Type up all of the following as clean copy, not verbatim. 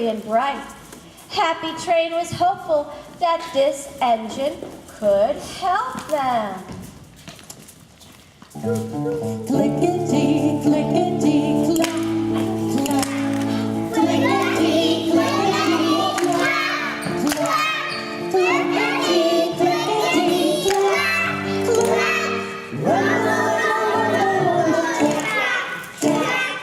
cheery and bright. Happy Train was hopeful that this engine could help them. Clickety, clickety, clack, clack. Clickety, clickety, clack, clack. Clickety, clickety, clack, clack. Run along the track, track.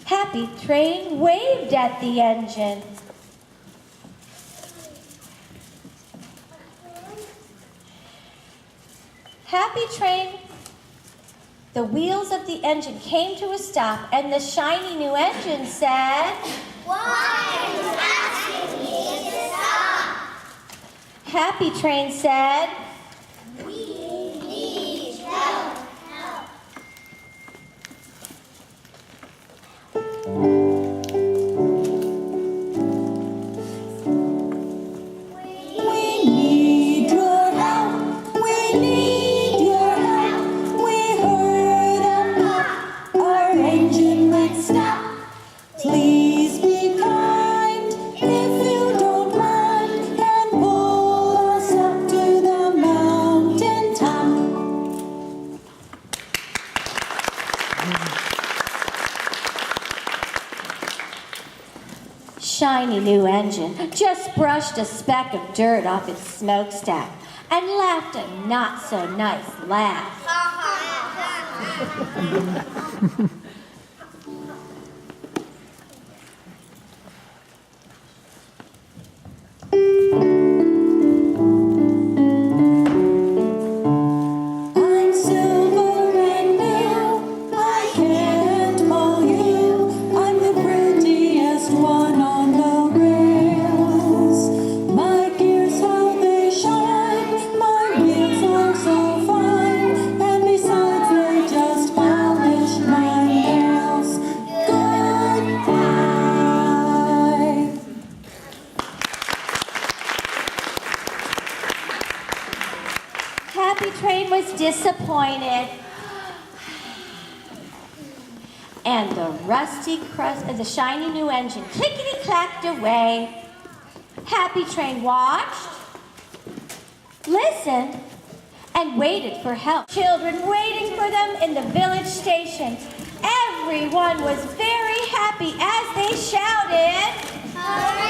Happy Train waved at the engine. Happy Train, the wheels of the engine came to a stop, and the shiny new engine said, Why are you asking me to stop? Happy Train said, We need help. We need your help. We need your help. We heard about our engine might stop. Please be kind if you don't mind and pull us up to the mountain top. shiny new engine just brushed a speck of dirt off its smokestack and laughed a not-so-nice laugh. I'm silver and new. I can't mow you. I'm the prettiest one on the rails. My gears, how they shine. My wheels are so fine. And besides, they just polish my nails. Goodbye. Happy Train was disappointed. And the shiny new engine clickety-clacked away. Happy Train watched, listened, and waited for help. Children waiting for them in the village station. Everyone was very happy as they shouted, Hooray!